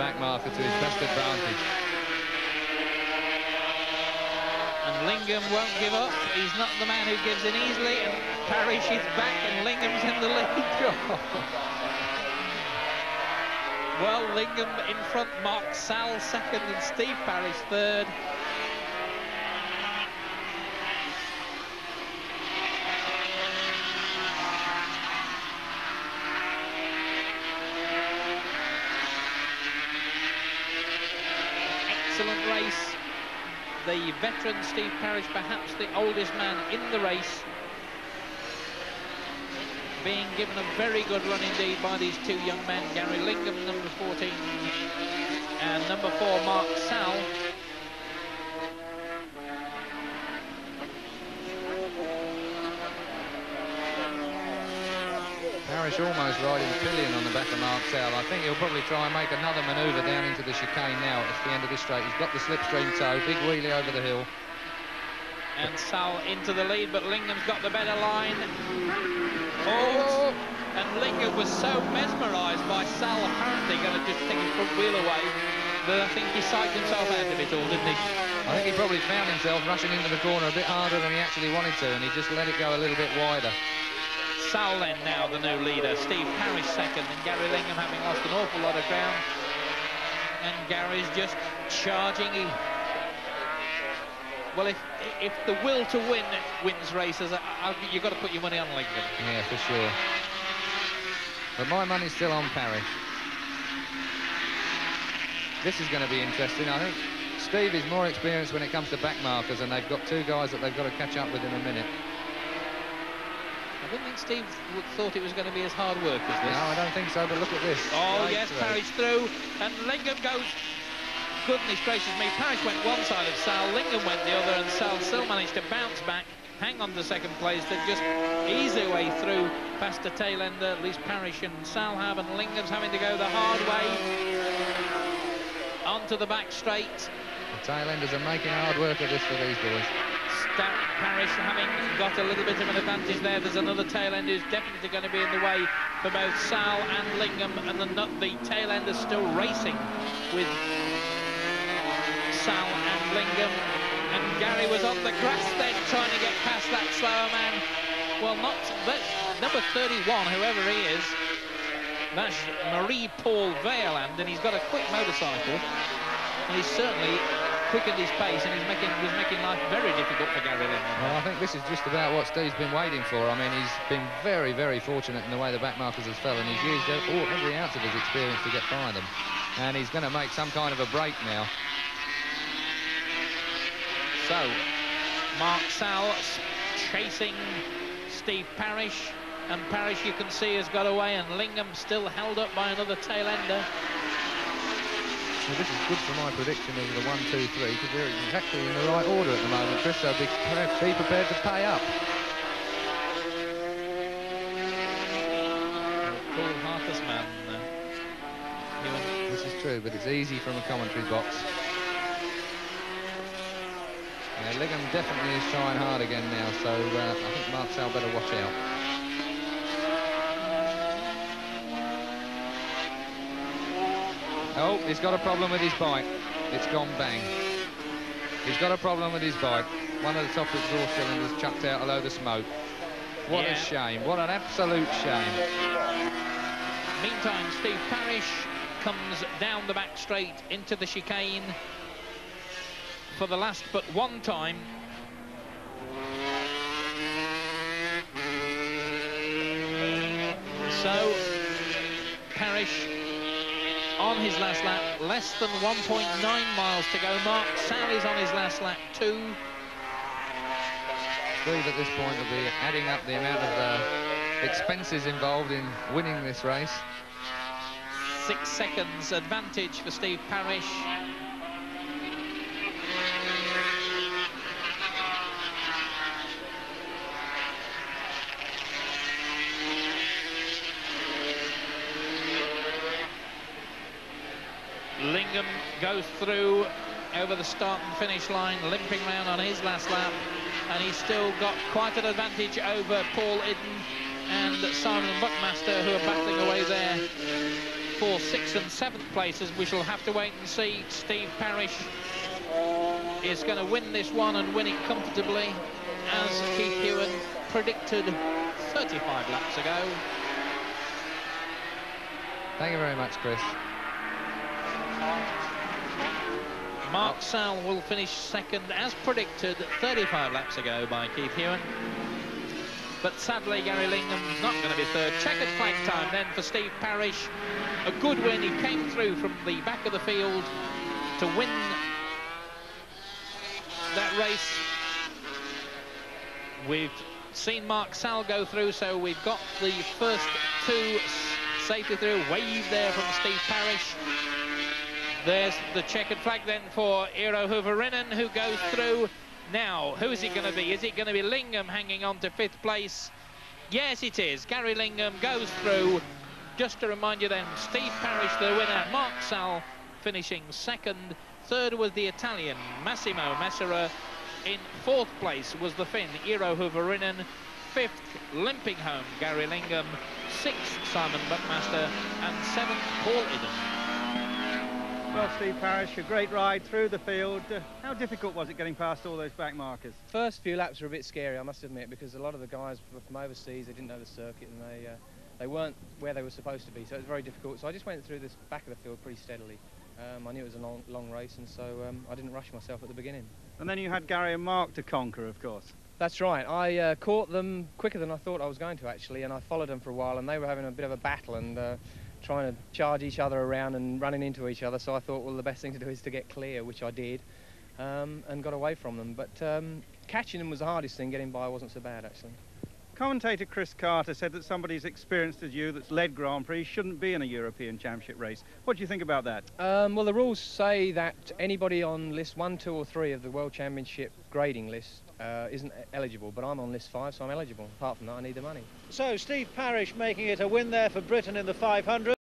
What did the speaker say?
back marker to his best advantage. And Lingham won't give up. He's not the man who gives in easily. And Parrish is back, and Lingham's in the lead. Well, Lingham in front, Mark Sal second, and Steve Parrish third. Excellent race. The veteran Steve Parrish, perhaps the oldest man in the race, being given a very good run indeed by these two young men, Gary Lingham, number 14, and number 4, Mark Sal. Parrish almost riding pillion on the back of Mark Sal. I think he'll probably try and make another manoeuvre down into the chicane now at the end of this straight. He's got the slipstream toe, big wheelie over the hill. And Sal into the lead, but Lingham's got the better line. Oh! And Lingham was so mesmerised by Sal apparently going to just take his front wheel away that I think he psyched himself out of it all, didn't he? I think he probably found himself rushing into the corner a bit harder than he actually wanted to, and he just let it go a little bit wider. Sal then now the new leader, Steve Parrish second, and Gary Lingham having lost an awful lot of ground. And Gary's just charging. Well, if the will to win wins races, you've got to put your money on Lingham. Yeah, for sure. But my money's still on Parrish. This is going to be interesting. I think Steve is more experienced when it comes to back markers, and they've got two guys that they've got to catch up with in a minute. I don't think Steve thought it was going to be as hard work as this. No, I don't think so, but look at this. Oh, yes, Parrish through, and Lingham goes. Goodness gracious me, Parrish went one side of Sal, Lingham went the other, and Sal still managed to bounce back, hang on to second place. They just ease their way through past the tail ender, at least Parrish and Sal have, and Lingham's having to go the hard way onto the back straight. The tail enders are making hard work of this for these boys. Parrish having got a little bit of an advantage there. There's another tail end who's definitely going to be in the way for both Sal and Lingham, and the tail end is still racing with Sal and Lingham. And Gary was on the grass then trying to get past that slower man. Well, not that number 31, whoever he is. That's Marie-Paul Vailland, and he's got a quick motorcycle, and he's certainly quickened his pace, and was making life very difficult for Gary Lingham. Well, I think this is just about what Steve's been waiting for. I mean, he's been very, very fortunate in the way the back markers has fell, and he's used every ounce of his experience to get by them. And he's going to make some kind of a break now. So, Mark Sal chasing Steve Parrish, and Parrish, you can see, has got away, and Lingham still held up by another tail ender. Well, this is good for my prediction of the 1, 2, 3, because they're exactly in the right order at the moment, Chris, so be prepared to pay up. Cool heartless man. This is true, but it's easy from a commentary box. Yeah, Lingham definitely is trying hard again now, so I think Mark Sal better watch out. Oh, he's got a problem with his bike. It's gone bang. He's got a problem with his bike. One of the top exhaust cylinders chucked out a load of smoke. What a shame. What an absolute shame. Meantime, Steve Parrish comes down the back straight into the chicane for the last but one time. So, Parrish on his last lap, less than 1.9 miles to go. Mark Sal is on his last lap too. Steve at this point will be adding up the amount of expenses involved in winning this race. 6 seconds advantage for Steve Parrish. Lingham goes through over the start and finish line, limping round on his last lap, and he's still got quite an advantage over Paul Idden and Simon Buckmaster, who are battling away there for 6th and 7th places. We shall have to wait and see. Steve Parrish is going to win this one and win it comfortably, as Keith Hewen predicted 35 laps ago. Thank you very much, Chris. Mark Sal will finish 2nd, as predicted 35 laps ago by Keith Hewen. But sadly, Gary Lingham's not going to be 3rd. Checkered flag time then for Steve Parrish. A good win. He came through from the back of the field to win that race. We've seen Mark Sal go through, so we've got the first 2 safely through. Wave there from Steve Parrish. There's the checkered flag then for Eero Huvarinen, who goes through. Now, who's it going to be? Is it going to be Lingham hanging on to 5th place? Yes, it is. Gary Lingham goes through. Just to remind you then, Steve Parrish the winner, Mark Sal finishing 2nd. 3rd was the Italian, Massimo Massera. In 4th place was the Finn, Eero Huvarinen. 5th, limping home, Gary Lingham. 6th, Simon Buckmaster. And 7th, Paul Idden. Well, Steve Parrish, a great ride through the field. How difficult was it getting past all those back markers? First few laps were a bit scary, I must admit, because a lot of the guys were from overseas. They didn't know the circuit, and they weren't where they were supposed to be, so it was very difficult. So I just went through this back of the field pretty steadily. I knew it was a long race, and so I didn't rush myself at the beginning. And then you had Gary and Mark to conquer, of course. That's right. I caught them quicker than I thought I was going to, actually, and I followed them for a while, and they were having a bit of a battle and trying to charge each other around and running into each other. So I thought, well, the best thing to do is to get clear, which I did, and got away from them. But catching them was the hardest thing. Getting by wasn't so bad, actually. Commentator Chris Carter said that somebody as experienced as you that's led Grand Prix shouldn't be in a European Championship race. What do you think about that? Well, the rules say that anybody on list 1, 2 or 3 of the World Championship grading list isn't eligible, but I'm on list 5, so I'm eligible. Apart from that, I need the money. So Steve Parrish making it a win there for Britain in the 500.